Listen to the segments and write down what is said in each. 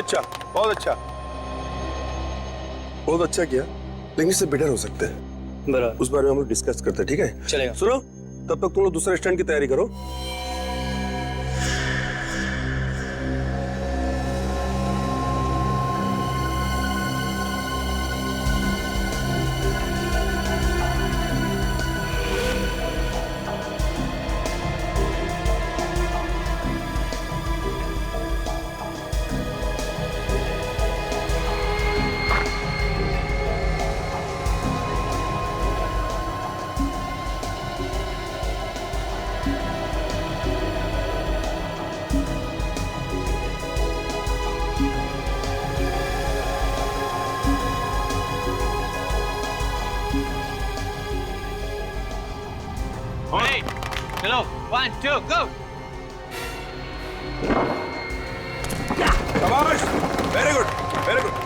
अच्छा, बहुत अच्छा। बहुत अच्छा किया, लेकिन इससे बेटर हो सकते हैं। बराबर। उस बारे में हम लोग डिस्कस करते हैं, ठीक है? चलेगा। सुनो, तब तक तुम लोग दूसरे स्टैंड की तैयारी करो। चलो 1 2 go। शाबाश, very good, very good.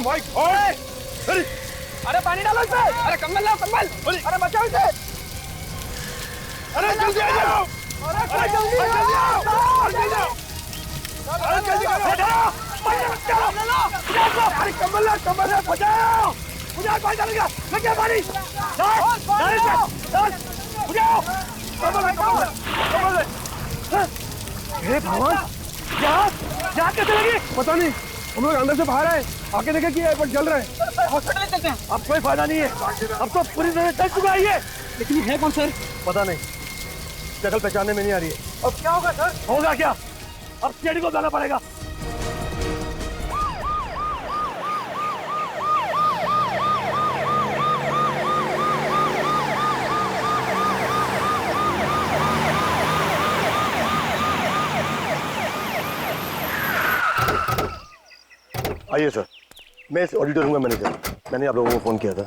My God! अरे पानी डालो इसमें। अरे कंबल लाओ कंबल। अरे बचाओ इसे। अरे जल्दी आ जाओ! अरे जल्दी आओ। अरे जल्दी करो! अरे कंबल ला बचाओ। मुझे पानी डालेगा। लग पानी। बुझाओ। हे भगवान, क्या कैसे लगी? पता नहीं, हम लोग अंदर से बाहर आए, आके देखे कि एयरपोर्ट जल रहा है। हॉस्पिटल में चलते हैं। अब कोई फायदा नहीं है, अब तो पूरी तरह चल चुका है ये। लेकिन है कौन सर? पता नहीं, शक्ल पहचानने में नहीं आ रही है। अब क्या होगा सर? होगा क्या? अब सीआईडी को बुलाना पड़ेगा। आइए सर, मैं इस ऑडिटोरियम का मैनेजर। मैंने आप लोगों को फोन किया था।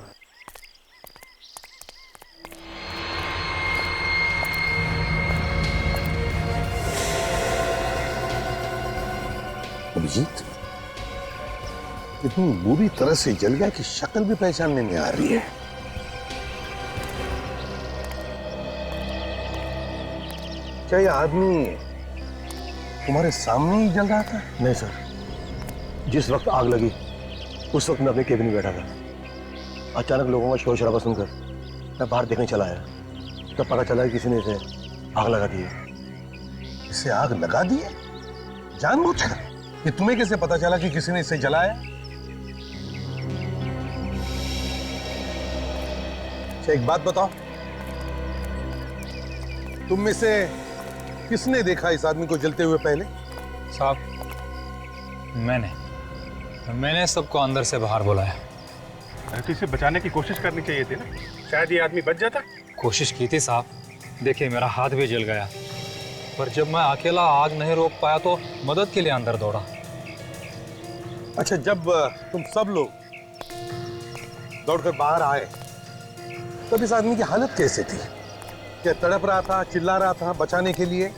अभिजीत इतनी बुरी तरह से जल गया कि शक्ल भी पहचानने नहीं आ रही है। क्या यह आदमी तुम्हारे सामने ही जल रहा था? नहीं सर, जिस वक्त आग लगी उस वक्त मैं अपने केबिन में बैठा था। अचानक लोगों का शोर शराबा सुनकर मैं बाहर देखने चला आया, तब पता चला कि किसी ने इसे आग लगा दी है। इसे आग लगा दी है जानबूझकर? ये तुम्हें कैसे पता चला कि किसी ने इसे जलाया? अच्छा एक बात बताओ, तुम में से किसने देखा इस आदमी को जलते हुए पहले? साहब मैंने सबको अंदर से बाहर बुलाया। तो इसे बचाने की कोशिश करनी चाहिए थी ना, शायद ये आदमी बच जाता। कोशिश की थी साहब, देखिए मेरा हाथ भी जल गया, पर जब मैं अकेला आग नहीं रोक पाया तो मदद के लिए अंदर दौड़ा। अच्छा, जब तुम सब लोग दौड़कर बाहर आए तब इस आदमी की हालत कैसे थी? क्या तड़प रहा था, चिल्ला रहा था बचाने के लिए?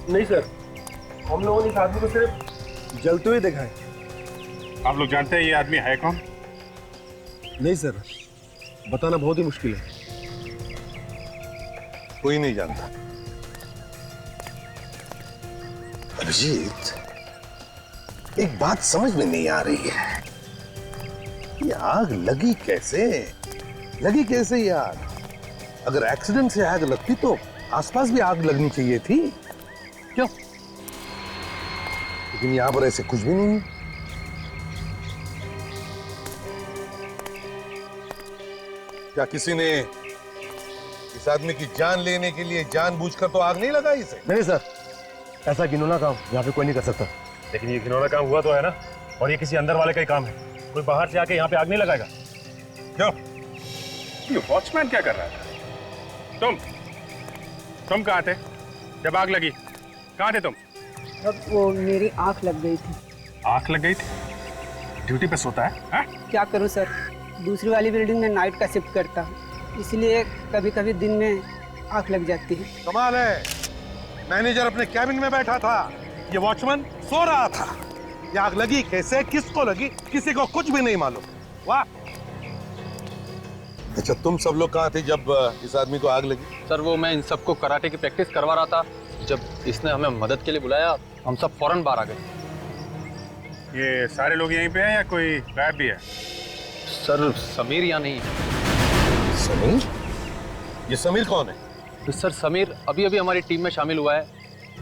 नहीं सर, हम लोगों ने इस आदमी को सिर्फ जलते हुए देखा है। आप लोग जानते हैं ये आदमी है कौन? नहीं सर, बताना बहुत ही मुश्किल है। कोई नहीं जानता। अभिजीत, एक बात समझ में नहीं आ रही है, ये आग लगी कैसे? लगी कैसे ये आग? अगर एक्सीडेंट से आग लगती तो आसपास भी आग लगनी चाहिए थी, क्यों? लेकिन यहां पर ऐसे कुछ भी नहीं है। क्या किसी ने इस आदमी की जान लेने के लिए जानबूझकर तो आग नहीं लगाई इसे? नहीं सर, ऐसा घिनौना काम यहाँ पे कोई नहीं कर सकता। लेकिन ये घिनौना काम हुआ तो है ना, और ये किसी अंदर वाले का ही काम है। कोई बाहर से आके यहाँ पे आग नहीं लगाएगा। क्यों? ये वॉचमैन क्या कर रहा था? तुम कहाँ थे जब आग लगी? कहाँ थे तुम? अब वो मेरी आंख लग गई थी। आग लग गई थी? ड्यूटी पे सोता है हा? क्या करूं सर, दूसरी वाली बिल्डिंग में नाइट का शिफ्ट करता हूं, इसलिए कभी कभी दिन में आंख लग जाती है। कमाल है, मैनेजर अपने कैबिन में बैठा था, ये वॉचमैन सो रहा था। ये आग लगी कैसे, किसको लगी, किसी को कुछ भी नहीं मालूम। वाह। अच्छा, तुम सब लोग कहाँ थे जब इस आदमी को आग लगी? सर वो मैं इन सबको कराटे की प्रैक्टिस करवा रहा था। जब इसने हमें मदद के लिए बुलाया, हम सब फौरन बाहर आ गए। ये सारे लोग यहीं पे हैं या कोई गायब भी है? सर समीर यहाँ नहीं है। समीर? ये समीर कौन है? तो सर समीर अभी अभी हमारी टीम में शामिल हुआ है,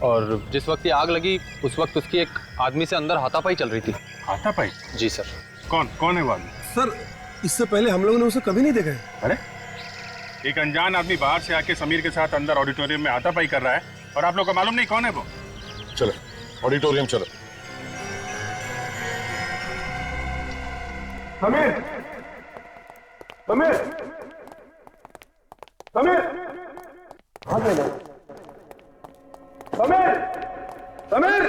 और जिस वक्त ये आग लगी उस वक्त उसकी एक आदमी से अंदर हाथापाई चल रही थी। हाथापाई? जी सर। कौन है वो आदमी? सर इससे पहले हम लोगों ने उसे कभी नहीं देखा है। अरे, एक अनजान आदमी बाहर से आके समीर के साथ अंदर ऑडिटोरियम में हाथापाई कर रहा है और आप लोग को मालूम नहीं कौन है वो? चलो ऑडिटोरियम चलो। समीर, समीर, समीर, समीर, समीर,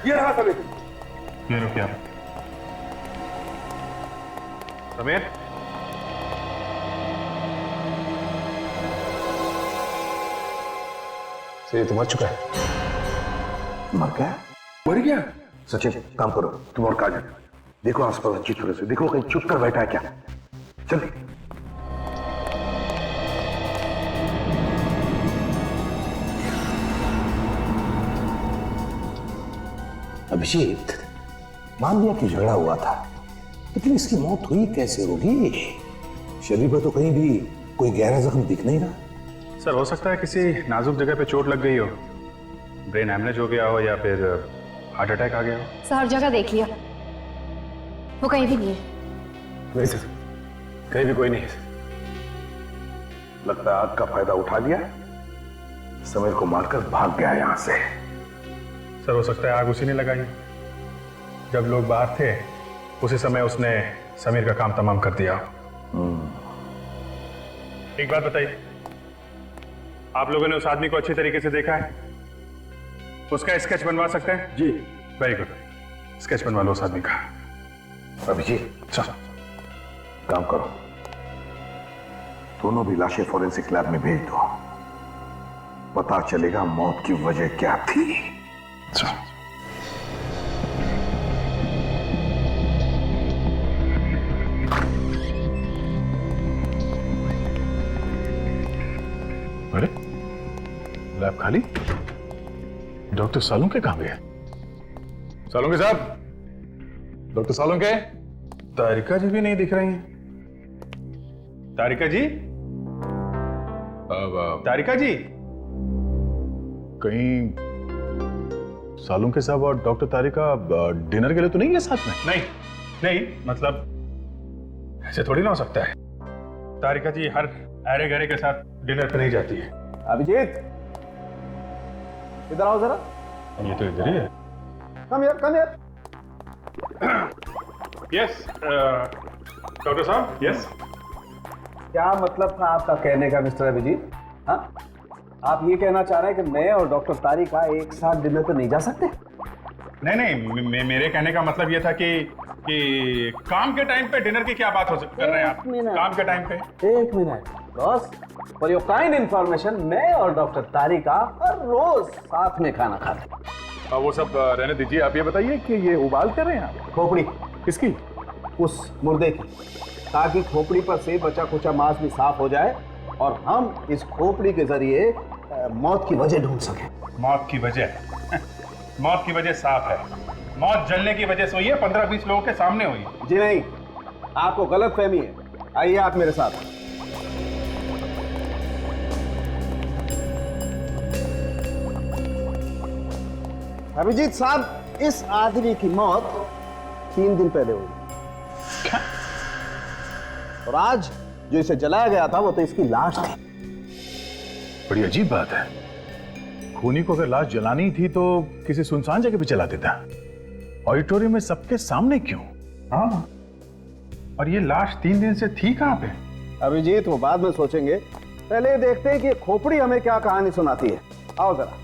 ये रहा समीर। ये रुकिए समीर। ये तो मर चुका है। मर गया? मर गया? सचिन काम करो, तुम और काजल देखो आसपास अच्छी तरह से देखो, कहीं छुप कर बैठा है क्या। चल अभिजीत, मान लिया कि झगड़ा हुआ था, लेकिन इसकी मौत हुई कैसे होगी? शरीर पर तो कहीं भी कोई गहरा जख्म दिख नहीं रहा। सर हो सकता है किसी नाजुक जगह पे चोट लग गई हो, ब्रेन हैमरेज हो गया हो या फिर हार्ट अटैक आ गया हो। सर हर जगह देख लिया, वो कहीं भी नहीं है। नहीं सर, कहीं भी कोई नहीं है। लगता है आग का फायदा उठा लिया, समीर को मारकर भाग गया यहां से। सर हो सकता है आग उसी ने लगाई, जब लोग बाहर थे उसी समय उसने समीर का काम तमाम कर दिया। एक बात बताइए, आप लोगों ने उस आदमी को अच्छी तरीके से देखा है? उसका स्केच बनवा सकते हैं? जी। वेरी गुड, स्केच बनवा लो उस आदमी का। अभिजीत चलो काम करो, दोनों भी लाशें फॉरेंसिक लैब में भेज दो, पता चलेगा मौत की वजह क्या थी। चलो। अरे लैब खाली, डॉक्टर सालुंके कहां गए? सालुंके साहब, डॉक्टर सालुंके। तारिका जी भी नहीं दिख रही हैं। तारिका जी, तारिका जी, कहीं सालुंके साहब और डॉक्टर तारिका डिनर के लिए तो नहीं है साथ में? नहीं नहीं, मतलब ऐसे थोड़ी ना हो सकता है। तारिका जी हर अरे गरे के साथ डिनर पे नहीं जाती है। अभिजीत, इधर आओ जरा। ये तो इधर ही है। कम यार, कम यार। यस डॉक्टर साहब, यस। क्या मतलब था आपका कहने का मिस्टर अभिजीत? हाँ, आप ये कहना चाह रहे हैं कि मैं और डॉक्टर तारिका एक साथ डिनर पे नहीं जा सकते? नहीं नहीं, मेरे कहने का मतलब ये था कि काम के टाइम पे डिनर की क्या बात कर रहे हैं आप? काम के टाइम पे? एक minute boss, for your kind information, मैं और डॉक्टर तारिका हर रोज साथ में खाना खाते हैं। वो सब रहने दीजिए, आप ये बताइए कि ये उबाल कर रहे हैं आप? खोपड़ी किसकी? उस मुर्दे की, ताकि खोपड़ी पर से बचा खुचा मांस भी साफ हो जाए और हम इस खोपड़ी के जरिए मौत की वजह ढूंढ सकें। मौत की वजह? मौत की वजह साफ है, मौत जलने की वजह से हुई है, 15-20 लोगों के सामने हुई। जी नहीं, आपको गलत फहमी है। आइए आप मेरे साथ। अभिजीत साहब, इस आदमी की मौत 3 दिन पहले हुई। और आज जो इसे जलाया गया था वो तो इसकी लाश थी। बड़ी अजीब बात है, खूनी को अगर लाश जलानी थी तो किसी सुनसान जगह पे जला देता, ऑडिटोरियम में सबके सामने क्यों? हाँ, और ये लाश 3 दिन से थी कहाँ पे? अभिजीत वो बाद में सोचेंगे, पहले ये देखते हैं कि खोपड़ी हमें क्या कहानी सुनाती है। आओ जरा।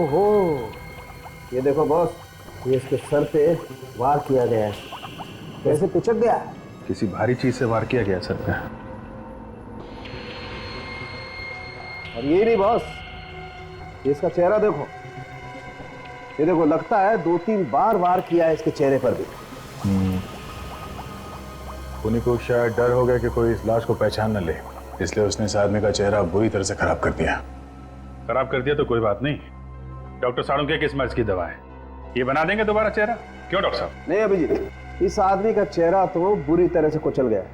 हो ये देखो बॉस, ये इसके सर पे वार किया गया है। कैसे पिचक गया? किसी भारी चीज से वार किया गया सर पे। और ये नहीं बॉस, ये इसका चेहरा देखो, ये देखो लगता है 2-3 बार वार किया है इसके चेहरे पर भी। खूनी को शायद डर हो गया कि कोई इस लाश को पहचान न ले, इसलिए उसने इस आदमी का चेहरा बुरी तरह से खराब कर दिया। खराब कर दिया तो कोई बात नहीं, डॉक्टर सालुंके किस मर्ज की दवा है, ये बना देंगे दोबारा चेहरा। क्यों डॉक्टर साहब? नहीं अभिजीत, इस आदमी का चेहरा तो बुरी तरह से कुचल गया है,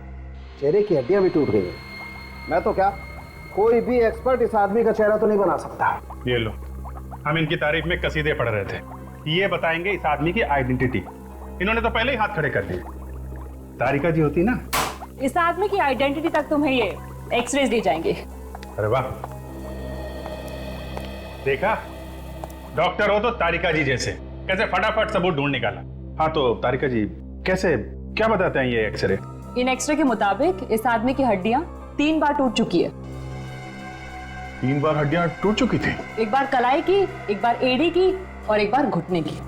चेहरे की हड्डियां भी टूट गई हैं। मैं तो क्या, कोई भी एक्सपर्ट इस आदमी का चेहरा तो नहीं बना सकता। ये लो, हम इनकी तारीफ में कसीदे पढ़ रहे थे, ये बताएंगे इस आदमी की आइडेंटिटी। इन्होंने तो पहले ही हाथ खड़े कर दिए। तारिका जी होती ना, इस आदमी की आइडेंटिटी तक तुम्हें ये एक्सरेज दी जाएंगे। अरे वाह, देखा, डॉक्टर हो तो तारिका जी जैसे, कैसे फटाफट सबूत ढूंढ निकाला। हाँ तो तारिका जी कैसे, क्या बताते हैं ये एक्सरे? इन एक्सरे के मुताबिक इस आदमी की हड्डियां 3 बार टूट चुकी है। 3 बार हड्डियां टूट चुकी थी? एक बार कलाई की, एक बार एड़ी की और एक बार घुटने की।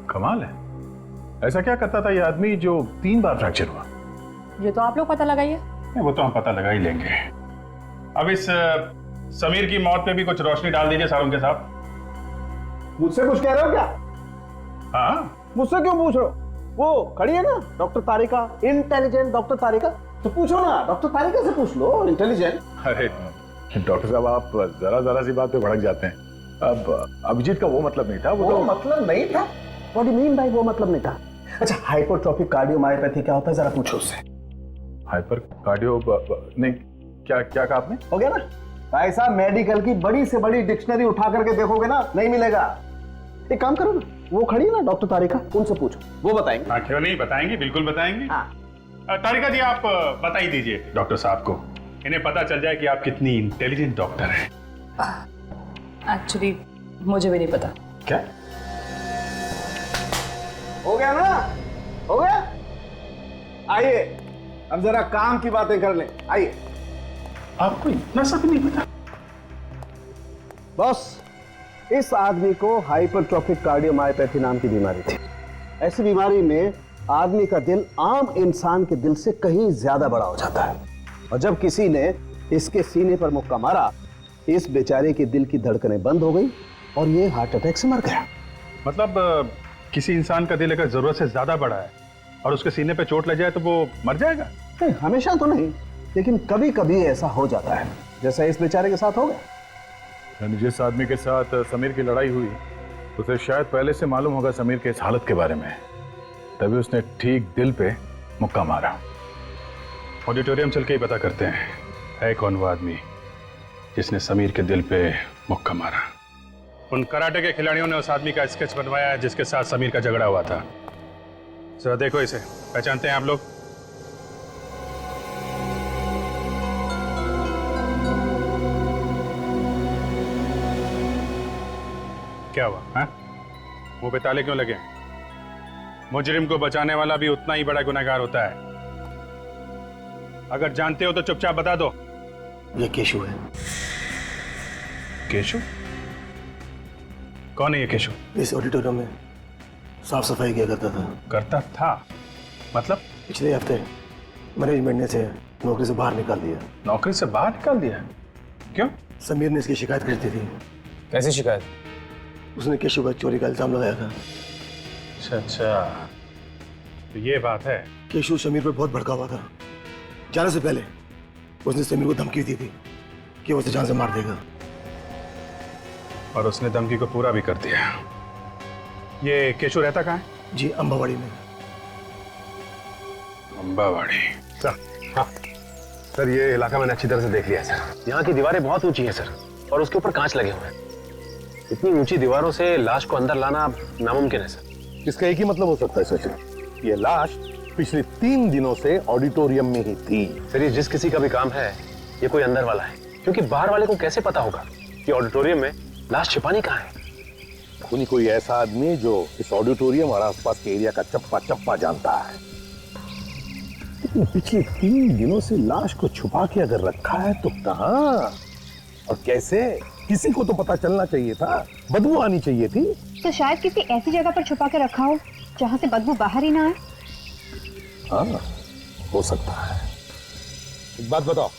कमाल है, ऐसा क्या करता था ये आदमी जो 3 बार फ्रैक्चर हुआ? ये तो आप लोग पता लगाइए। वो तो हम पता लगा ही लेंगे। अब इस समीर की मौत पे भी कुछ रोशनी डाल दीजिए सालुंके साहब। मुझसे कुछ कह रहे हो क्या? हाँ, मुझसे क्यों पूछ रहे हो? वो खड़ी है ना डॉक्टर तारिका, इंटेलिजेंट डॉक्टर तारिका, तो पूछो ना, डॉक्टर तारिका से पूछ लो, इंटेलिजेंट। अरे डॉक्टर साहब, आप जरा सी बात पे भड़क जाते हैं। अब अभिजीत का वो मतलब नहीं था, वो तो मतलब नहीं था। What do you mean by वो मतलब नहीं था? अच्छा, हाइपोट्रोफिक कार्डियोमायोपैथी क्या होता है जरा पूछो उससे। हाइपर कार्डियो नहीं, क्या क्या कहा आपने? हो गया ना भाई साहब, मेडिकल की बड़ी से बड़ी डिक्शनरी उठा करके देखोगे ना, नहीं मिलेगा। एक काम करो ना, वो खड़ी है ना डॉक्टर तारिका, उनसे पूछो, वो बताएंगे। हाँ क्यों नहीं, बताएंगे, बिल्कुल बताएंगे। हाँ। तारिका जी आप बता ही दीजिए डॉक्टर साहब को, इन्हें पता चल जाए कि आप कितनी इंटेलिजेंट डॉक्टर हैं। एक्चुअली मुझे भी नहीं पता। क्या हो गया ना, हो गया। आइए अब जरा काम की बातें कर लें, आइए। आपको इतना सा भी नहीं पता? बॉस, इस आदमी को हाइपरट्रोफिक कार्डियोमायोपैथी नाम की बीमारी थी। ऐसी बीमारी में आदमी का दिल आम इंसान के दिल से कहीं ज्यादा बड़ा हो जाता है, और जब किसी ने इसके सीने पर मुक्का मारा, इस बेचारे के दिल की धड़कनें बंद हो गई और ये हार्ट अटैक से मर गया। मतलब किसी इंसान का दिल अगर जरूरत से ज्यादा बड़ा है और उसके सीने पे चोट लग जाए तो वो मर जाएगा? नहीं, हमेशा तो नहीं, लेकिन कभी कभी ऐसा हो जाता है, जैसा इस बेचारे के साथ हो गया। यानी जिस आदमी के साथ समीर की लड़ाई हुई, उसे शायद पहले से मालूम होगा समीर के इस हालत के बारे में, तभी उसने ठीक दिल पे मुक्का मारा। ऑडिटोरियम चल के ही पता करते हैं है कौन वो आदमी जिसने समीर के दिल पे मुक्का मारा। उन कराटे के खिलाड़ियों ने उस आदमी का स्केच बनवाया है जिसके साथ समीर का झगड़ा हुआ था। जरा देखो इसे, पहचानते हैं आप लोग? क्या हुआ? हाँ, मुंह पे ताले क्यों लगे? मुजरिम को बचाने वाला भी उतना ही बड़ा गुनहगार होता है। अगर जानते हो तो चुपचाप बता दो। ये केशु है। केशु? कौन है ये केशु? इस ऑडिटोरियम में साफ सफाई किया करता था। करता था मतलब? पिछले हफ्ते मैनेजमेंट ने इसे नौकरी से बाहर निकाल दिया। नौकरी से बाहर निकाल दिया? क्यों? समीर ने इसकी शिकायत कर दी थी कैसी शिकायत? उसने केशव का चोरी का इल्जाम लगाया था। अच्छा अच्छा, तो ये बात है। केशव समीर पर बहुत भड़का हुआ था। जाने से पहले उसने समीर को धमकी दी थी कि वो उसे जान से मार देगा, और उसने धमकी को पूरा भी कर दिया। ये केशव रहता कहाँ है? जी अंबावाड़ी में। अंबावाड़ी। हाँ सर, ये इलाका मैंने अच्छी तरह से देख लिया है सर। यहाँ की दीवारें बहुत ऊंची हैं सर, और उसके ऊपर कांच लगे हुए हैं। इतनी ऊंची दीवारों से लाश को अंदर लाना नामुमकिन है सर। इसका एक ही मतलब हो सकता है सचिन, ये लाश पिछले 3 दिनों से ऑडिटोरियम में ही थी। सर ये जिस किसी का भी काम है, ये कोई अंदर वाला है, क्योंकि बाहर वाले को कैसे पता होगा कि ऑडिटोरियम में लाश छिपानी कहाँ है? कोई ऐसा आदमी जो इस ऑडिटोरियम और आसपास के एरिया का चप्पा चप्पा जानता है। लेकिन पिछले 3 दिनों से लाश को छुपा के अगर रखा है तो कहाँ और कैसे? किसी को तो पता चलना चाहिए था, बदबू आनी चाहिए थी। तो शायद किसी ऐसी जगह पर छुपा के रखा हो जहाँ से बदबू बाहर ही ना आए। हाँ, हो सकता है। एक बात बताओ,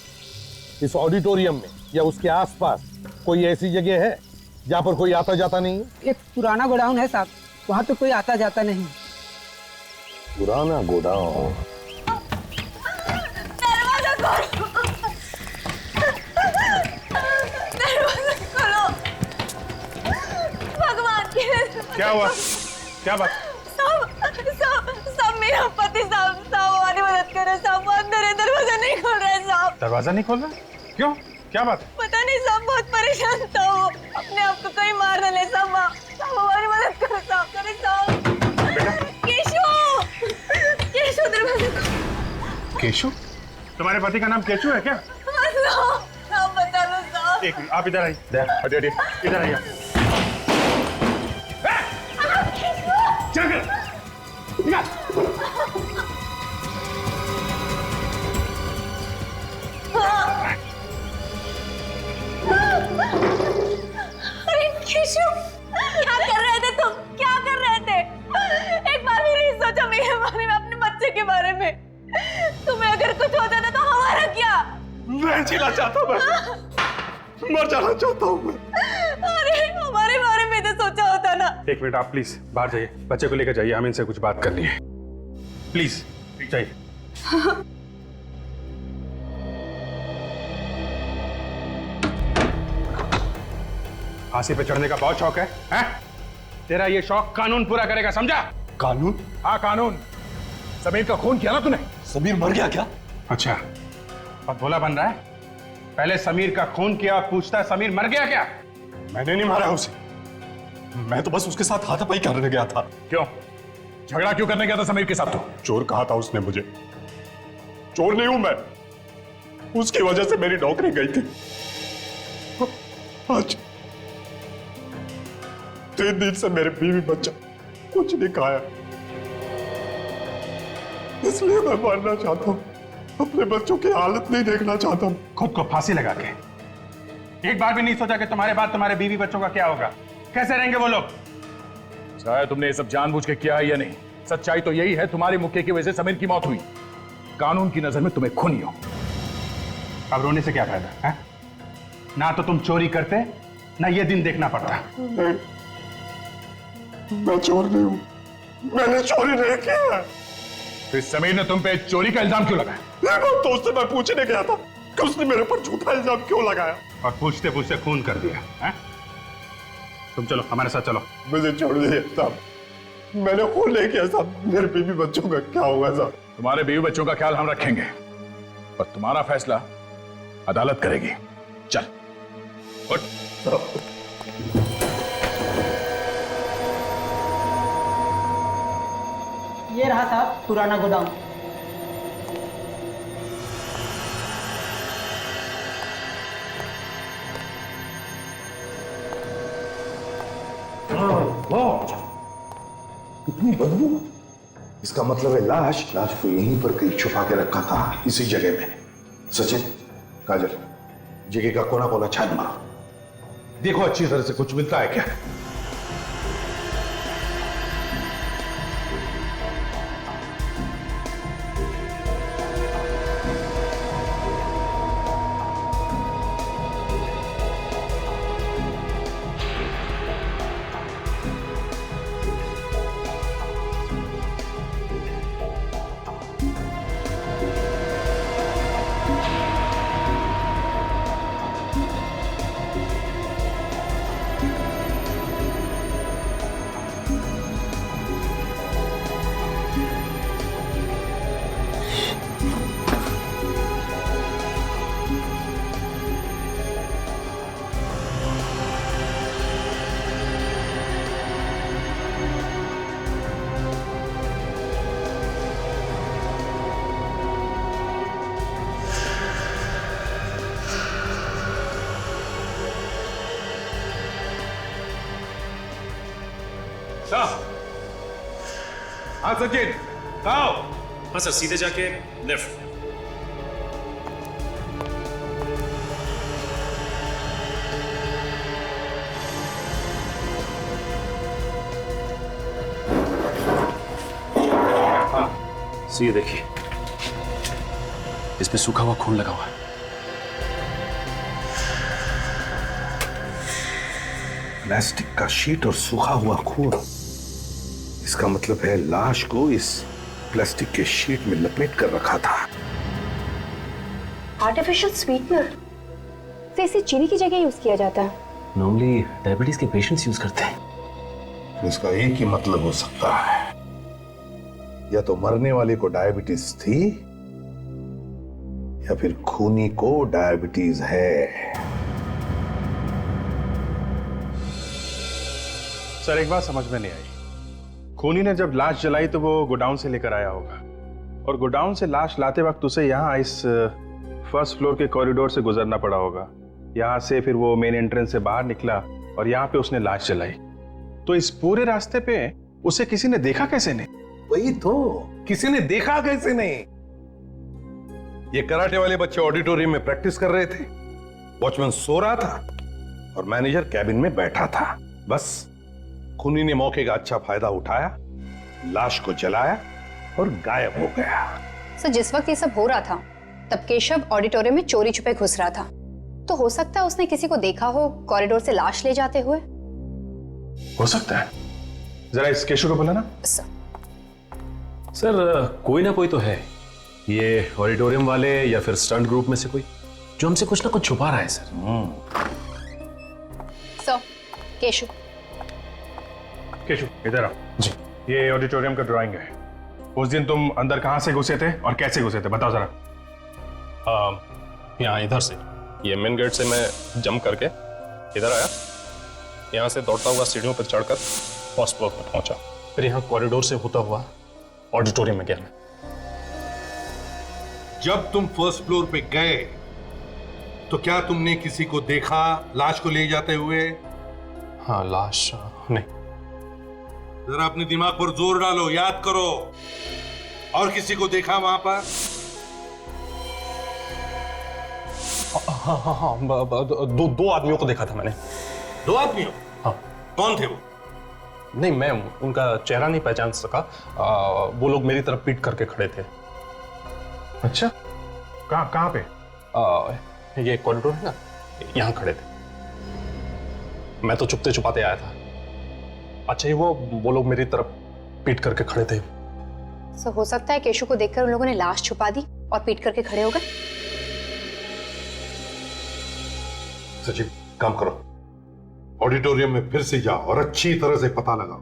इस ऑडिटोरियम में या उसके आसपास कोई ऐसी जगह है जहाँ पर कोई आता जाता नहीं है? एक पुराना गोडाउन है साहब, वहाँ तो कोई आता जाता नहीं। पुराना गोडाउन? क्या हुआ? क्या बात? साहब मेरा पति साहब हमारी मदद करे साहब, वो अंदर है, दरवाजा नहीं खोल रहा है साहब। दरवाजा नहीं खोल रहा? क्यों? क्या बात है? पता नहीं साहब, बहुत परेशान था वो, अपने आप को कहीं मार न ले साहब। हमारी मदद करो साहब, करे साहब। केशव दरवाजा खोलो। केशव? तुम्हारे पति का नाम केशव है क्या? साहब बता लो साहब। एक मिनट, आप इधर आइए। हटिए, इधर आइए। अरे केशव, क्या कर रहे थे तुम? क्या कर रहे थे? एक बार भी नहीं सोचा मेरे बारे में, अपने बच्चे के बारे में? तुम्हें अगर कुछ होता था तो हमारा क्या? मैं जीना चाहता हूँ, मैं मर जाना चाहता हूँ मैं। अरे हमारे बारे में तो सोचा होता ना। एक मिनट, आप प्लीज बाहर जाइए, बच्चे को लेकर जाइए, हमें इनसे कुछ बात करनी है। प्लीज जाइए। फांसी पे चढ़ने का बहुत शौक है, हैं? तेरा ये शौक कानून पूरा करेगा, समझा? कानून? हाँ कानून। समीर का खून किया ना तूने? समीर मर गया क्या? अच्छा, अब भोला बन रहा है? पहले समीर का खून किया, पूछता है समीर मर गया क्या? मैंने नहीं मारा उसे, मैं तो बस उसके साथ हाथापाई करने गया था। क्यों? झगड़ा क्यों करने गया था समीर के साथ तू? चोर कहा था उसने मुझे। चोर नहीं हूं मैं, उसकी वजह से मेरी नौकरी गई थी। आज 3 दिन से मेरे बीवी बच्चा कुछ नहीं खाया, इसलिए मैं मरना चाहता हूं। अपने बच्चों की हालत नहीं देखना चाहता हूं। खुद को फांसी लगा के एक बार भी नहीं सोचा कि तुम्हारे बाद तुम्हारे बीवी बच्चों का क्या होगा? कैसे रहेंगे वो लोग? चाहे तुमने ये सब जानबूझ के किया है या नहीं, सच्चाई तो यही है, तुम्हारी मुक्के की वजह से समीर की मौत हुई। कानून की नजर में तुम्हें खूनी हो। अब रोने से क्या फायदा है? ना तो तुम चोरी करते, ना ये दिन देखना पड़ता। नहीं, मैं चोर नहीं हूं, मैंने चोरी नहीं किया। फिर समीर ने तुम पे चोरी का इल्जाम क्यों लगाया? तो उससे मैं पूछने गया था कि उसने मेरे पर झूठा इल्जाम क्यों लगाया, और पूछते पूछते खून कर दिया है? तुम चलो हमारे साथ चलो। मुझे छोड़ दीजिए साहब, मैंने खून नहीं किया साहब। मेरे बीवी बच्चों का क्या होगा साहब? तुम्हारे बीवी बच्चों का ख्याल हम रखेंगे, पर तुम्हारा फैसला अदालत करेगी। चल उठ। ये रहा साहब पुराना गोदाम। इतनी बदबू? इसका मतलब है लाश को यहीं पर कहीं छुपा के रखा था, इसी जगह में। सचिन, काजल, जगह का कोना कोना छान मारो, देखो अच्छी तरह से कुछ मिलता है क्या। साहब, हाँ सचिन, आओ। हाँ सर, सीधे जाके लेफ्ट। ये देखिए, इस पे सूखा हुआ खून लगा हुआ है। प्लास्टिक का शीट और सूखा हुआ खून, इसका मतलब है लाश को इस प्लास्टिक के शीट में लपेट कर रखा था। आर्टिफिशियल स्वीटनर तो इसे चीनी की जगह यूज किया जाता है। नॉर्मली डायबिटीज के पेशेंट्स यूज करते हैं। इसका एक ही मतलब हो सकता है, या तो मरने वाले को डायबिटीज थी या फिर खूनी को डायबिटीज है। सर एक बात समझ में नहीं आई, खूनी ने जब लाश जलाई तो वो गोडाउन से लेकर आया होगा, और गोडाउन से लाश लाते वक्त उसे यहाँ इस फर्स्ट फ्लोर के कॉरिडोर से गुजरना पड़ा होगा। यहाँ से फिर वो मेन एंट्रेंस से बाहर निकला और यहाँ पे उसने लाश जलाई। तो इस पूरे रास्ते पे उसे किसी ने देखा कैसे नहीं? वही तो, किसी ने देखा कैसे नहीं? ये कराटे वाले बच्चे ऑडिटोरियम में प्रैक्टिस कर रहे थे, वॉचमैन सो रहा था और मैनेजर कैबिन में बैठा था। बस खूनी ने मौके का अच्छा फायदा उठाया, लाश को जलाया और गायब हो गया। सर जिस वक्त ये सब हो रहा था तब केशव ऑडिटोरियम में चोरी छुपे घुस रहा था, तो हो सकता है उसने किसी को देखा हो कॉरिडोर से लाश ले जाते हुए। हो सकता है, जरा इस केशव को बुलाना। सर कोई ना कोई तो है, ये ऑडिटोरियम वाले या फिर स्टंट ग्रुप में से कोई, जो हमसे कुछ ना कुछ छुपा रहा है सर। सर केशव, केशव इधर आओ जी। ये ऑडिटोरियम का ड्राइंग है। उस दिन तुम अंदर कहां से घुसे थे और कैसे घुसे थे, बताओ जरा। यहाँ इधर से, ये मेन गेट से मैं जंप करके इधर आया, यहाँ से दौड़ता हुआ सीढ़ियों पर चढ़कर फर्स्ट फ्लोर पर पहुंचा, फिर यहाँ कॉरिडोर से होता हुआ ऑडिटोरियम में गया मैं। जब तुम फर्स्ट फ्लोर पे गए तो क्या तुमने किसी को देखा लाश को ले जाते हुए? हाँ, लाश नहीं। जरा अपने दिमाग पर जोर डालो, याद करो। और किसी को देखा वहां पर? हाँ, दो आदमियों को देखा था मैंने। दो आदमियों? हाँ। कौन थे वो? नहीं, मैं उनका चेहरा नहीं पहचान सका। वो लोग मेरी तरफ पीट करके खड़े थे। अच्छा, कहाँ पे? ये कॉरिडोर है ना, यहाँ खड़े थे। मैं तो चुपते छुपाते आया था। अच्छा, वो लोग मेरी तरफ पीट करके खड़े थे। सर हो सकता है केशव को देखकर उन लोगों ने लाश छुपा दी और पीट करके खड़े हो गए। सचिव, काम करो, ऑडिटोरियम में फिर से जाओ और अच्छी तरह से पता लगाओ।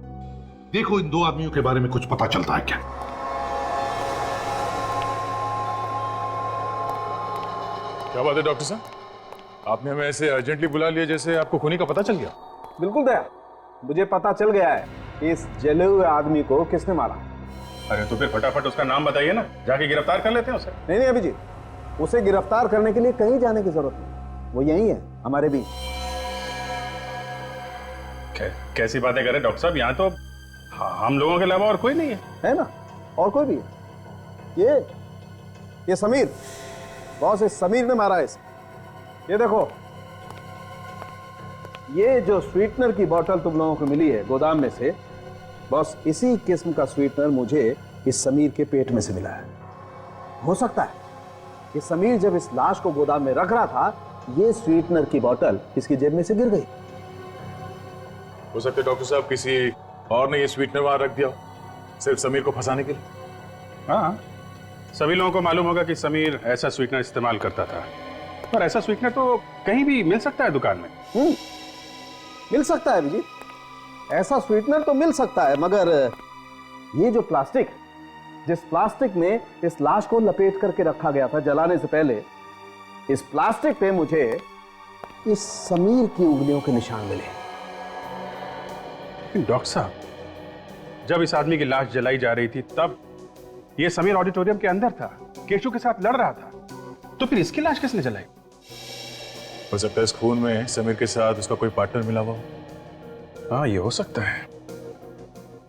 देखो इन दो आदमियों के बारे में कुछ पता चलता है क्या। क्या बात है डॉक्टर साहब, आपने हमें ऐसे अर्जेंटली बुला लिया जैसे आपको खूनी का पता चल गया। बिल्कुल दया, मुझे पता चल गया है कि इस जले हुए आदमी को किसने मारा। अरे तो फिर फटाफट उसका नाम बताइए ना, जाके गिरफ्तार कर लेते हैं उसे। नहीं अभिजीत, उसे गिरफ्तार करने के लिए कहीं जाने की जरूरत नहीं, वो यही है हमारे बीच। कैसी बातें करें डॉक्टर साहब, यहाँ तो हम लोगों के अलावा और कोई नहीं है ना? और कोई भी है? ये समीर, बॉस, इस समीर ने मारा इसे। ये देखो, ये जो स्वीटनर की बोतल तुम लोगों को मिली है गोदाम में से, बॉस इसी किस्म का स्वीटनर मुझे इस समीर के पेट में से मिला है। हो सकता है कि समीर जब इस लाश को गोदाम में रख रहा था, ये स्वीटनर की बोतल इसकी जेब में से गिर गई। हो सकता है डॉक्टर साहब किसी और ने ये स्वीटनर वहां रख दिया, सिर्फ समीर को फंसाने के लिए। हाँ, सभी लोगों को मालूम होगा कि समीर ऐसा स्वीटनर इस्तेमाल करता था, पर ऐसा स्वीटनर तो कहीं भी मिल सकता है दुकान में। मिल सकता है अभिजीत, ऐसा स्वीटनर तो मिल सकता है, मगर ये जो प्लास्टिक, जिस प्लास्टिक में इस लाश को लपेट करके रखा गया था जलाने से पहले, इस प्लास्टिक पे मुझे इस समीर की उंगलियों के निशान मिले। डॉक्टर साहब, जब इस आदमी की लाश जलाई जा रही थी तब ये समीर ऑडिटोरियम के अंदर था, केशव के साथ लड़ रहा था, तो फिर इसकी लाश किसने जलाई? हो सकता है इस खून में समीर के साथ उसका कोई पार्टनर मिला हुआ। हाँ, ये हो सकता है।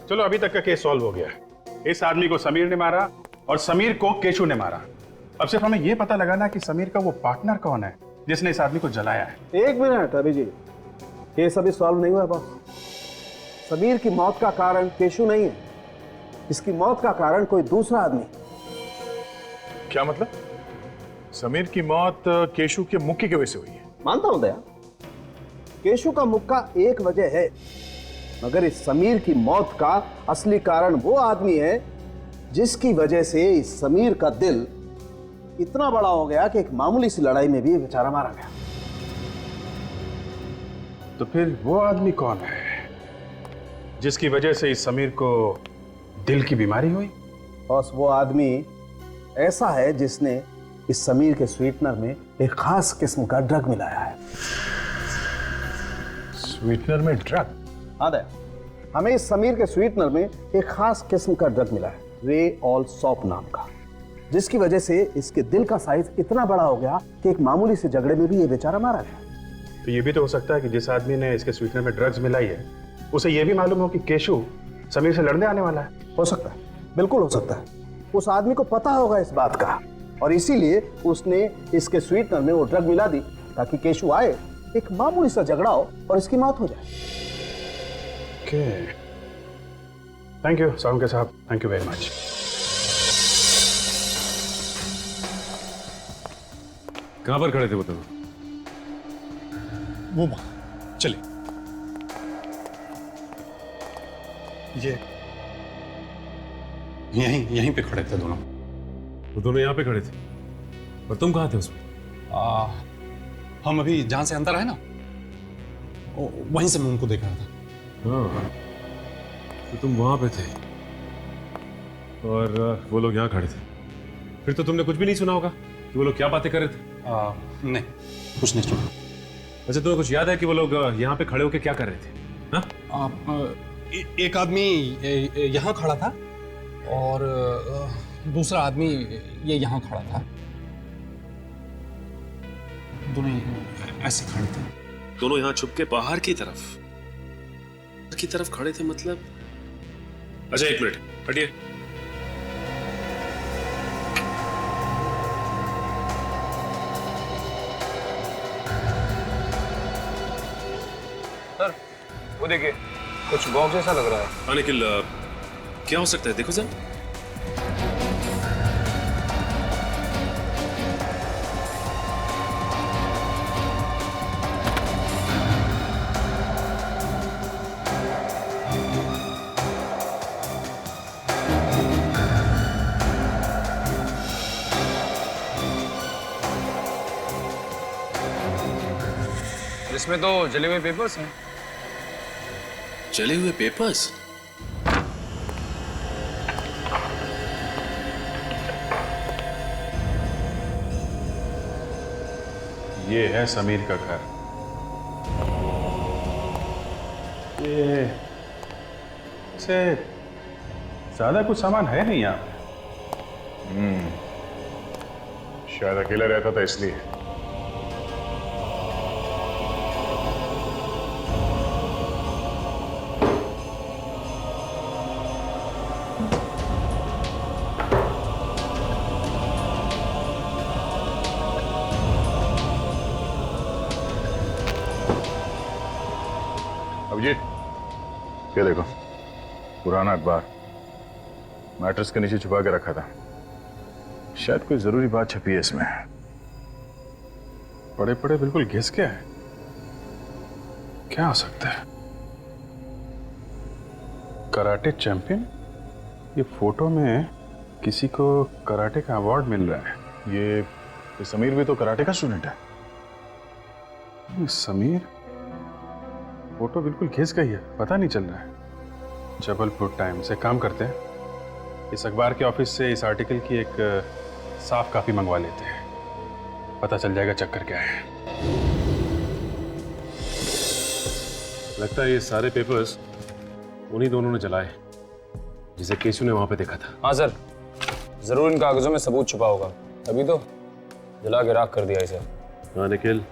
चलो अभी तक का केस सॉल्व हो गया है। इस आदमी को समीर ने मारा और समीर को केशु ने मारा। अब सिर्फ हमें यह पता लगाना कि समीर का वो पार्टनर कौन है जिसने इस आदमी को जलाया है। एक मिनट अभी जी, केस अभी सॉल्व नहीं हुआ बॉस। समीर की मौत का कारण केशु नहीं है, इसकी मौत का कारण कोई दूसरा आदमी। क्या मतलब? समीर की मौत केशु के मुक्के की वजह से हुई है? मानता हूं दया, केशु का मुक्का एक वजह है, मगर इस समीर की मौत का असली कारण वो आदमी है जिसकी वजह से इस समीर का दिल इतना बड़ा हो गया कि एक मामूली सी लड़ाई में भी बेचारा मारा गया। तो फिर वो आदमी कौन है जिसकी वजह से इस समीर को दिल की बीमारी हुई? बॉस, वो आदमी ऐसा है जिसने इस समीर के स्वीटनर में एक खास किस्म का ड्रग मिलाया है। स्वीटनर में ड्रग? हाँ दया, हमें इस समीर के स्वीटनर में एक खास किस्म का ड्रग मिला है, रे ऑल सॉप नाम का, जिसकी वजह से इसके दिल का साइज इतना बड़ा हो गया कि एक मामूली से झगड़े में भी ये बेचारा मारा गया। तो ये भी तो हो सकता है कि जिस आदमी ने इसके स्वीटनर में ड्रग्स मिलाई है उसे ये भी मालूम हो कि केशु समीर से लड़ने आने वाला है। हो सकता है, बिल्कुल हो सकता है। उस आदमी को पता होगा इस बात का और इसीलिए उसने इसके स्वीटनर में वो ड्रग मिला दी ताकि केशु आए, एक मामूली सा झगड़ा हो और इसकी मौत हो जाए। थैंक यू सालुंके साहब, थैंक यू वेरी मच। कहां पर खड़े थे वो तो? वो वहां चले। ये यहीं पे खड़े थे दोनों। वो दोनों यहाँ पे खड़े थे और तुम कहाँ थे उसमें? हम अभी जहां से अंदर आए ना, वहीं से मैं उनको देख रहा था। हाँ, तो तुम वहां पे थे और वो लोग यहाँ खड़े थे। फिर तो तुमने कुछ भी नहीं सुना होगा कि वो लोग क्या बातें कर रहे थे? नहीं, कुछ नहीं सुना। अच्छा, तुम्हें कुछ याद है कि वो लोग यहाँ पे खड़े होकर क्या कर रहे थे? हाँ? एक आदमी यहाँ खड़ा था और दूसरा आदमी ये यहाँ खड़ा था। दोनों ऐसे खड़े थे। दोनों यहाँ छुप के बाहर की तरफ खड़े थे मतलब? अच्छा, एक मिनट हटिए। सर, वो देखिए, कुछ बॉक्स जैसा लग रहा है। हाँ, निखिल, क्या हो सकता है? देखो जरा। इसमें तो जले हुए पेपर्स हैं। जले हुए पेपर्स? ये है समीर का घर। ये से ज्यादा कुछ सामान है नहीं यहाँ। शायद अकेला रहता था इसलिए। अभिजीत, ये देखो, पुराना अखबार मैट्रेस के नीचे छुपा के रखा था। शायद कोई जरूरी बात छपी है इसमें। पड़े पड़े बिल्कुल घिस गया है। क्या हो सकता है? Karate champion? ये फोटो में किसी को कराटे का अवार्ड मिल रहा है। ये समीर भी तो कराटे का स्टूडेंट है। ये समीर, फोटो बिल्कुल घिस गई है, पता नहीं चल रहा है। जबलपुर टाइम्स से काम करते हैं। इस अखबार के ऑफिस से इस आर्टिकल की एक साफ कॉपी मंगवा लेते हैं, पता चल जाएगा चक्कर क्या है। लगता है ये सारे पेपर्स उन्हीं दोनों ने जलाए जिसे केशु ने वहां पे देखा था। हाँ सर, जरूर इन कागजों में सबूत छुपा होगा, तभी तो जला के राख कर दिया इसे। हाँ निखिल,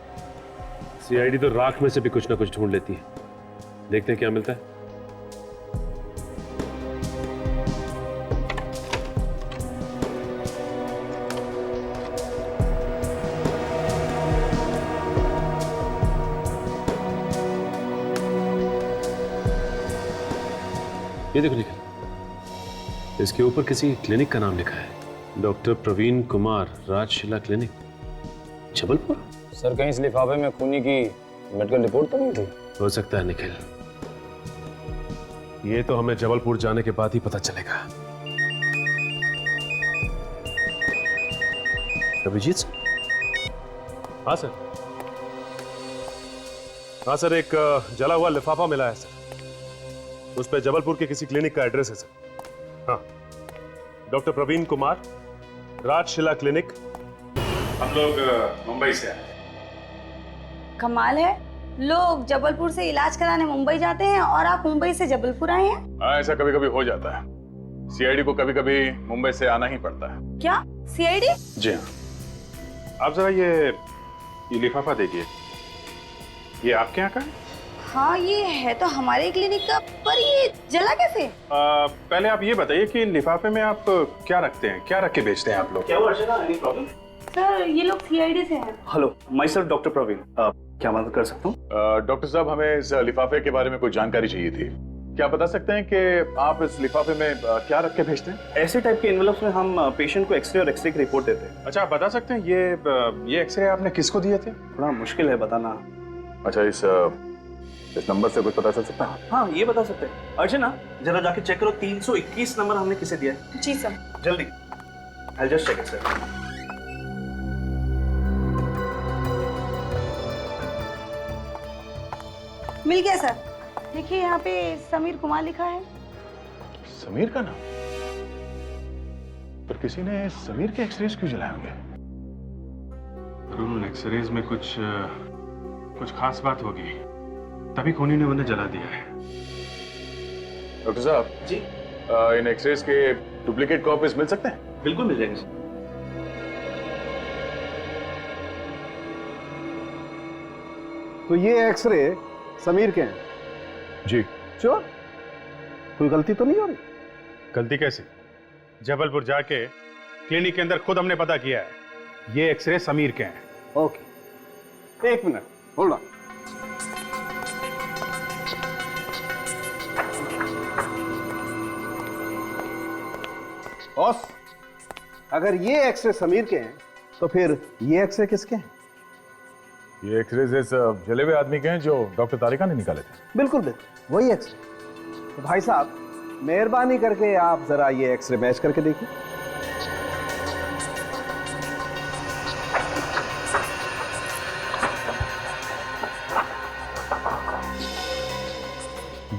सीआईडी तो राख में से भी कुछ ना कुछ ढूंढ लेती है। देखते हैं क्या मिलता है। ये देखो निखिल, इसके ऊपर किसी क्लिनिक का नाम लिखा है, doctor Praveen Kumar, Rajshila clinic, Jabalpur. Sir कहीं इस लिफाफे में खूनी की मेडिकल रिपोर्ट तो नहीं थी? हो सकता है निखिल, ये तो हमें जबलपुर जाने के बाद ही पता चलेगा। अभिजीत सर? हाँ सर। हाँ सर, एक जला हुआ लिफाफा मिला है सर, उस पर जबलपुर के किसी क्लिनिक का एड्रेस है सर। हाँ, डॉक्टर प्रवीण कुमार, राजशिला क्लिनिक। हम लोग मुंबई से आए। कमाल है, लोग जबलपुर से इलाज कराने मुंबई जाते हैं और आप मुंबई से जबलपुर आए हैं। हाँ, ऐसा कभी कभी हो जाता है। सीआईडी को कभी कभी मुंबई से आना ही पड़ता है। क्या सीआईडी? जी हाँ। आप जरा ये लिफाफा देखिए, ये आपके यहाँ का है? हाँ ये है तो हमारे क्लिनिक का, पर ये जला कैसे? पहले आप ये बताइए कि लिफाफे में आप क्या रखते हैं, क्या रख के बेचते हैं आप लोग? क्या हुआ अर्चना, एनी प्रॉब्लम? सर ये लोग सीआईडी से हैं। Hello, myself doctor Praveen, क्या मदद कर सकता हूँ? डॉक्टर साहब, हमें इस लिफाफे के बारे में कुछ जानकारी चाहिए थी। क्या बता सकते हैं कि आप इस लिफाफे में क्या रख के भेजते हैं? ऐसे टाइप के एनवेलप्स में हम पेशेंट को एक्सरे और एक्सरे की रिपोर्ट देते हैं। अच्छा, आप बता सकते हैं ये एक्सरे आपने किसको दिए थे? थोड़ा मुश्किल है बताना। अच्छा, इस नंबर से कुछ पता चल सकता है? हाँ ये बता सकते हैं। अर्चना जरा जाके चेक करो, 321 नंबर हमने किसे दिया है? जी सर। जल्दी, I just check it sir. मिल गया सर। देखिए यहाँ पे समीर कुमार लिखा है। समीर का नाम? पर किसी ने समीर के एक्सरेज क्यों जलाए होंगे? उन एक्सरेज में कुछ खास बात होगी, तभी खूनी ने उन्हें जला दिया है। डॉक्टर साहब जी, इन एक्सरेज के डुप्लीकेट कॉपीज मिल सकते हैं? बिल्कुल मिल जाएंगे सर। तो ये एक्सरे समीर के हैं? जी। श्योर? कोई गलती तो नहीं हो रही? गलती कैसी? जबलपुर जाके क्लिनिक के अंदर खुद हमने पता किया है, ये एक्सरे समीर के हैं। ओके, एक मिनट, होल्ड ऑन। बॉस, अगर ये एक्सरे समीर के हैं तो फिर ये एक्सरे किसके हैं? ये एक्सरेज इस जले हुए आदमी के हैं जो डॉक्टर तारिका ने निकाले थे। बिल्कुल बिल्कुल वही एक्सरे। तो भाई साहब, मेहरबानी करके आप जरा ये एक्सरे मैच करके देखिए।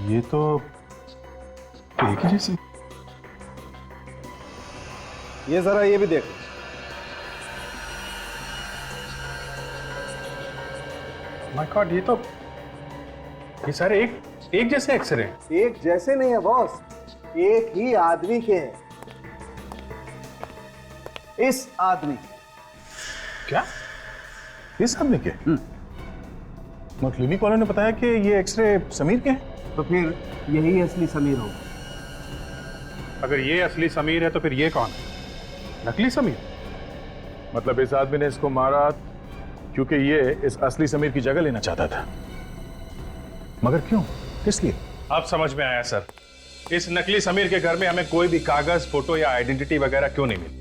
ये तो एक ही जैसे। ये जरा ये भी देखो। माय गॉड, ये सारे एक जैसे एक्सरे। एक जैसे नहीं है बॉस, एक ही आदमी के हैं। इस आदमी क्या? इस आदमी के? क्लिनिक वालों ने बताया कि ये एक्सरे समीर के हैं। तो फिर यही असली समीर होगा। अगर ये असली समीर है तो फिर ये कौन है? नकली समीर? मतलब इस आदमी ने इसको मारा क्योंकि ये इस असली समीर की जगह लेना चाहता था। मगर क्यों, किस लिए? अब समझ में आया सर। इस नकली समीर के घर में हमें कोई भी कागज, फोटो या आइडेंटिटी वगैरह क्यों नहीं मिली?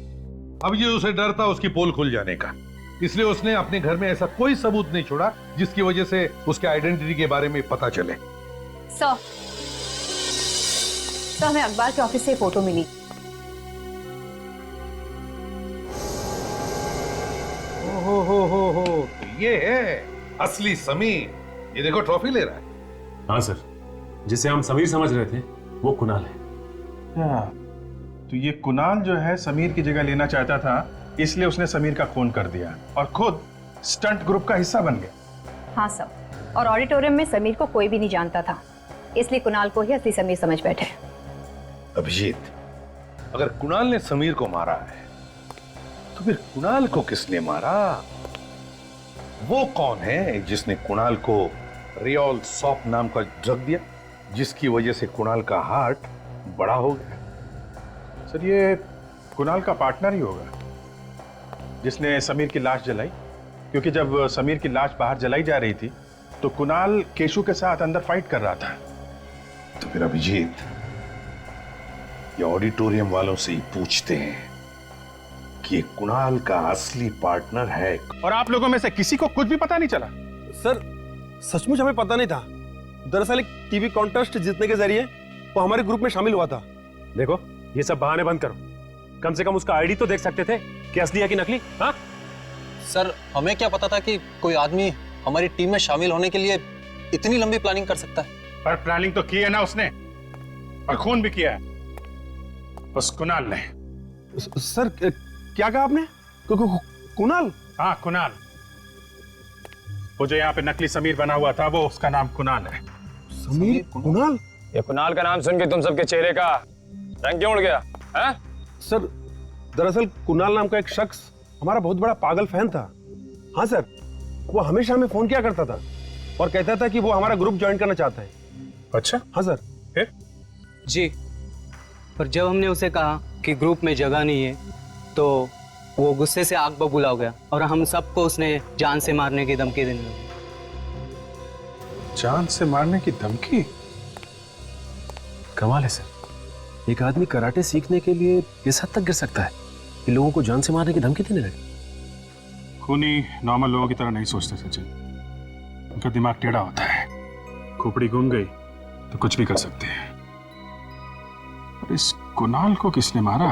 अब ये उसे डर था उसकी पोल खुल जाने का, इसलिए उसने अपने घर में ऐसा कोई सबूत नहीं छोड़ा जिसकी वजह से उसके आइडेंटिटी के बारे में पता चले। सर, हमें अखबार के ऑफिस से फोटो मिली। हो, तो ये है असली समीर। ये देखो ट्रॉफी ले रहा है। हाँ सर, जिसे हम समीर समझ रहे थे वो कुणाल है। क्या? तो ये कुणाल जो है समीर की जगह लेना चाहता था, इसलिए उसने समीर का खून कर दिया और खुद स्टंट ग्रुप का हिस्सा बन गया। हाँ सर, और ऑडिटोरियम में समीर को कोई भी नहीं जानता था, इसलिए कुणाल को ही असली समीर समझ बैठे। अभिजीत, अगर कुणाल ने समीर को मारा है तो फिर कुणाल को किसने मारा? वो कौन है जिसने कुणाल को रियोल सॉप नाम का ड्रग दिया, जिसकी वजह से कुणाल का हार्ट बड़ा हो गया? सर ये कुणाल का पार्टनर ही होगा जिसने समीर की लाश जलाई, क्योंकि जब समीर की लाश बाहर जलाई जा रही थी तो कुणाल केशु के साथ अंदर फाइट कर रहा था। तो फिर अभिजीत, ये ऑडिटोरियम वालों से ही पूछते हैं कि ये कुणाल का असली पार्टनर है। और आप लोगों में से किसी को कुछ भी पता नहीं चला? सर सचमुच हमें पता नहीं था। दरअसल एक टीवी कॉन्टेस्ट जीतने के जरिए वो हमारे ग्रुप में शामिल हुआ था। देखो ये सब बहाने बंद करो, कम से कम उसका आईडी तो देख सकते थे कि असली है कि नकली। हाँ सर हमें क्या पता था कि कोई आदमी हमारी टीम में शामिल होने के लिए इतनी लंबी प्लानिंग कर सकता है। पर प्लानिंग तो की है ना उसने, और खून भी किया है उस कुणाल ने। सर क्या कहा आपने? कुणाल? हाँ कुणाल, वो जो यहाँ पे नकली समीर बना हुआ था, वो उसका नाम कुणाल है। समीर? कुणाल? ये कुणाल का नाम सुन के तुम सबके चेहरे का रंग क्यों उड़ गया? है? सर दरअसल कुणाल नाम का एक शख्स हमारा बहुत बड़ा पागल फैन था। हाँ सर, वो हमेशा हमें फोन किया करता था और कहता था कि वो हमारा ग्रुप ज्वाइन करना चाहता है। अच्छा? हाँ सर। फिर? जी, पर जब हमने उसे कहा कि ग्रुप में जगह नहीं है तो वो गुस्से से आग बबूला हो गया और हम सबको उसने जान से मारने की धमकी देने लगा। जान से मारने की धमकी? कमाल है सर, एक आदमी कराटे सीखने के लिए इस हद तक गिर सकता है कि लोगों को जान से मारने की धमकी देने लगे। खूनी नॉर्मल लोगों की तरह नहीं सोचते सचिन, उनका दिमाग टेढ़ा होता है। खोपड़ी घूम गई तो कुछ भी कर सकते हैं। और इस कुणाल को किसने मारा?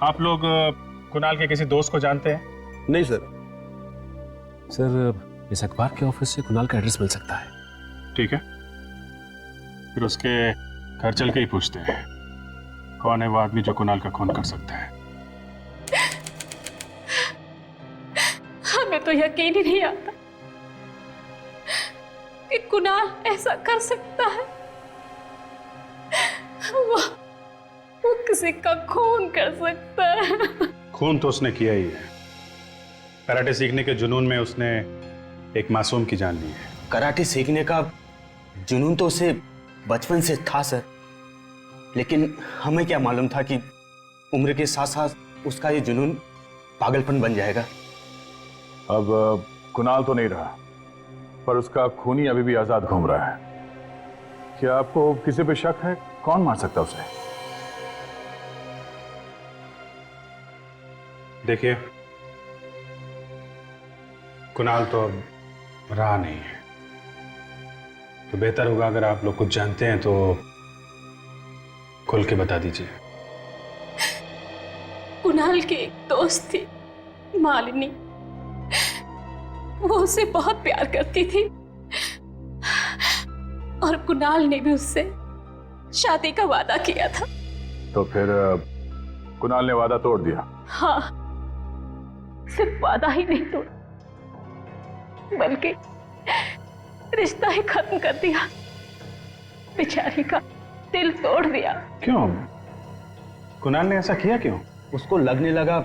आप लोग कुणाल के किसी दोस्त को जानते हैं? नहीं सर। सर इस अखबार के ऑफिस से कुणाल का एड्रेस मिल सकता है। ठीक है, फिर उसके घर चल के ही पूछते हैं कौन है वो आदमी जो कुणाल का खून कर सकता है। हमें तो यकीन ही नहीं आता कि कुणाल ऐसा कर सकता है। वो किसी का खून कर सकता है। खून तो उसने किया ही है। कराटे सीखने के जुनून में उसने एक मासूम की जान ली है। कराटे सीखने का जुनून तो उसे बचपन से था सर, लेकिन हमें क्या मालूम था कि उम्र के साथ साथ उसका ये जुनून पागलपन बन जाएगा। अब कुणाल तो नहीं रहा, पर उसका खूनी अभी भी आजाद घूम रहा है। क्या आपको किसी पे शक है? कौन मार सकता उसे? देखिए, कुणाल तो अब रहा नहीं है, तो बेहतर होगा अगर आप लोग कुछ जानते हैं तो खुल के बता दीजिए। कुणाल की एक दोस्त थी, मालिनी। वो उसे बहुत प्यार करती थी और कुणाल ने भी उससे शादी का वादा किया था। तो फिर कुणाल ने वादा तोड़ दिया? हाँ, सिर्फ वादा ही नहीं तोड़ा, बल्कि रिश्ता ही खत्म कर दिया। बेचारी का दिल तोड़ दिया। क्यों? कुणाल ने ऐसा किया क्यों? उसको लगने लगा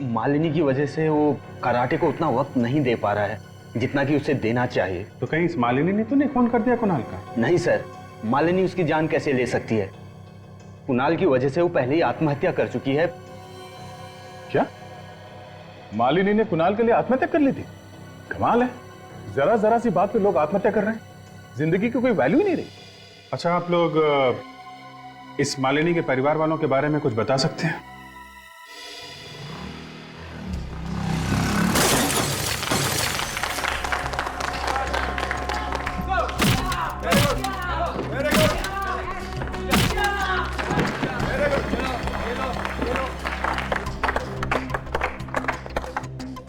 मालिनी की वजह से वो कराटे को उतना वक्त नहीं दे पा रहा है जितना कि उसे देना चाहिए। तो कहीं इस मालिनी ने तो नहीं खून कर दिया कुणाल का? नहीं सर, मालिनी उसकी जान कैसे ले सकती है? कुणाल की वजह से वो पहले ही आत्महत्या कर चुकी है। क्या मालिनी ने कुणाल के लिए आत्महत्या कर ली थी? कमाल है, जरा जरा सी बात पे लोग आत्महत्या कर रहे हैं। जिंदगी की कोई वैल्यू ही नहीं रही। अच्छा, आप लोग इस मालिनी के परिवार वालों के बारे में कुछ बता सकते हैं?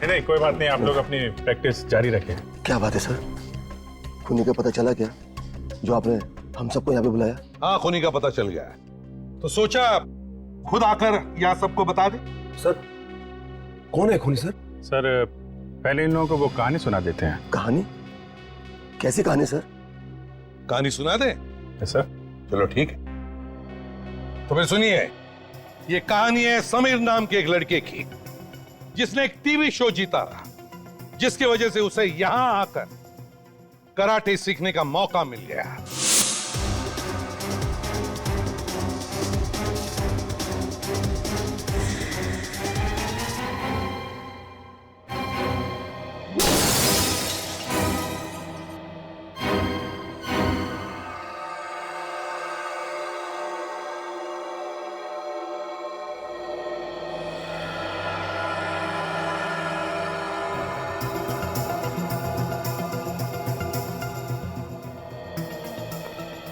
नहीं, कोई बात नहीं, आप लोग अपनी प्रैक्टिस जारी रखें। क्या बात है सर? खूनी का पता चला क्या जो आपने हम सबको यहाँ पे बुलाया? हाँ, खूनी का पता चल गया है, तो सोचा खुद आकर यहाँ सबको बता दे। सर कौन है खूनी? सर पहले इन लोगों को वो कहानी सुना देते हैं। कहानी? कैसी कहानी सर? कहानी सुना दे? सर चलो ठीक है, तो फिर सुनिए। ये कहानी है समीर नाम के एक लड़के की, जिसने एक टीवी शो जीता, जिसकी वजह से उसे यहां आकर कराटे सीखने का मौका मिल गया।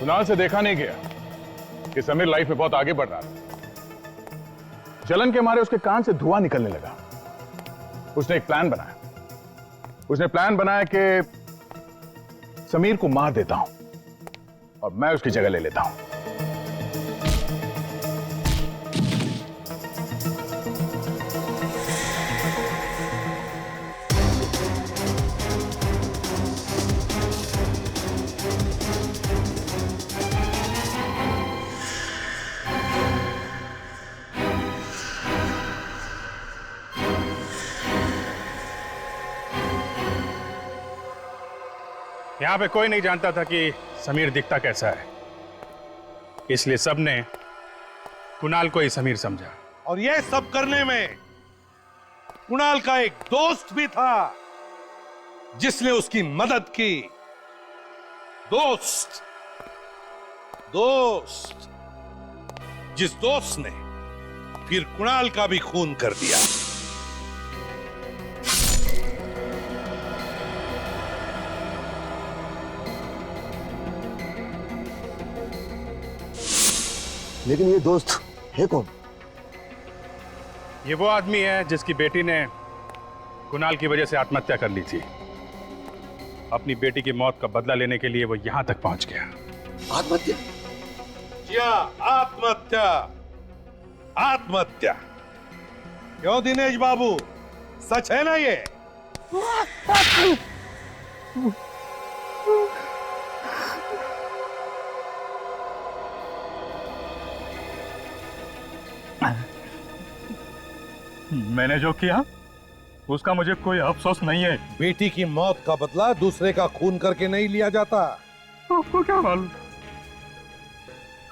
कुणाल से देखा नहीं गया कि समीर लाइफ में बहुत आगे बढ़ रहा था। जलन के मारे उसके कान से धुआं निकलने लगा। उसने एक प्लान बनाया। उसने प्लान बनाया कि समीर को मार देता हूं और मैं उसकी जगह ले लेता हूं। यहां पे कोई नहीं जानता था कि समीर दिखता कैसा है, इसलिए सबने कुणाल को ही समीर समझा। और यह सब करने में कुणाल का एक दोस्त भी था जिसने उसकी मदद की। दोस्त जिस दोस्त ने फिर कुणाल का भी खून कर दिया। लेकिन ये दोस्त है कौन? ये वो आदमी है जिसकी बेटी ने कुणाल की वजह से आत्महत्या कर ली थी। अपनी बेटी की मौत का बदला लेने के लिए वो यहां तक पहुंच गया। आत्महत्या? आत्महत्या। आत्महत्या क्यों दिनेश बाबू, सच है ना ये? मैंने जो किया उसका मुझे कोई अफसोस नहीं है। बेटी की मौत का बदला दूसरे का खून करके नहीं लिया जाता। आपको क्या मालूम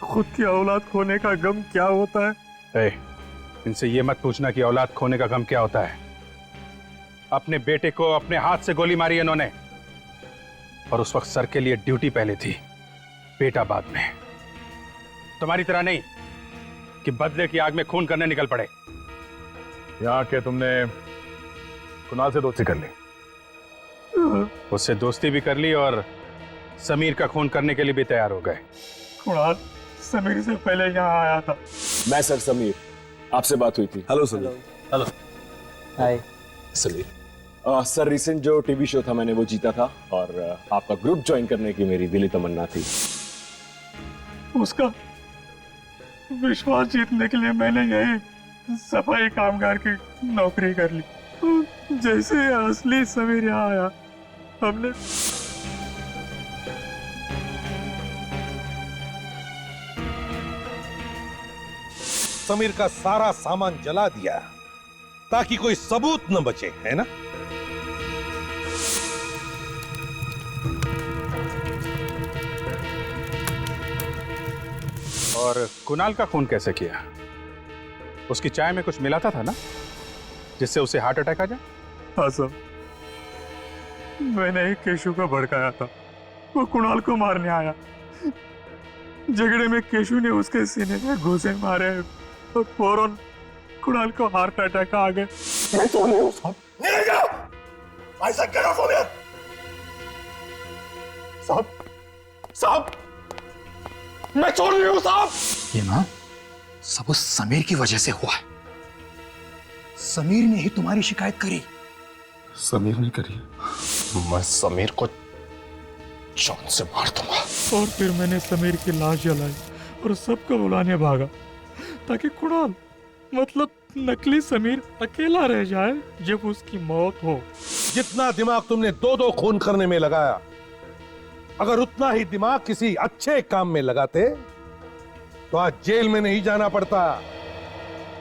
खुद की औलाद खोने का गम क्या होता है? इनसे ये मत पूछना कि औलाद खोने का गम क्या होता है। अपने बेटे को अपने हाथ से गोली मारी इन्होंने, और उस वक्त सर के लिए ड्यूटी पहले थी, बेटा बाद में। तुम्हारी तरह नहीं कि बदले की आग में खून करने निकल पड़े। यहां के तुमने कुणाल से दोस्ती कर ली? उससे दोस्ती भी कर ली और समीर का खून करने के लिए भी तैयार हो गए। कुणाल समीर से पहले यहाँ आया था। मैं सर समीर, आपसे बात हुई थी। हेलो समीर। हेलो। हाय समीर। सर रिसेंट जो टीवी शो था मैंने वो जीता था और आपका ग्रुप ज्वाइन करने की मेरी दिली तमन्ना थी। उसका विश्वास जीतने के लिए मैंने यही सफाई कामगार की नौकरी कर ली। जैसे असली समीर यहाँ आया, हमने समीर का सारा सामान जला दिया ताकि कोई सबूत न बचे, है ना? और कुणाल का खून कैसे किया? उसकी चाय में कुछ मिलाता था ना जिससे उसे हार्ट अटैक आ जाए? हाँ सर, मैंने ही केशु को भड़काया था। वो कुणाल को मारने आया। झगड़े में केशु ने उसके सीने में घूंसे मारे और फौरन कुणाल को हार्ट अटैक आ गए। मैं तो नहीं हूं साहब। नहीं जाओ। ऐसा क्या सोने? साहब मैं चोर नहीं हूं साहब। ये ना सब उस समीर की वजह से हुआ है। समीर ने ही तुम्हारी शिकायत करी। समीर ने करी? मैं समीर को जान से मार दूंगा। और फिर मैंने समीर की लाश जलाई और सबको बुलाने भागा ताकि कुणाल मतलब नकली समीर अकेला रह जाए जब उसकी मौत हो। जितना दिमाग तुमने दो खून करने में लगाया, अगर उतना ही दिमाग किसी अच्छे काम में लगाते तो आज जेल में नहीं जाना पड़ता।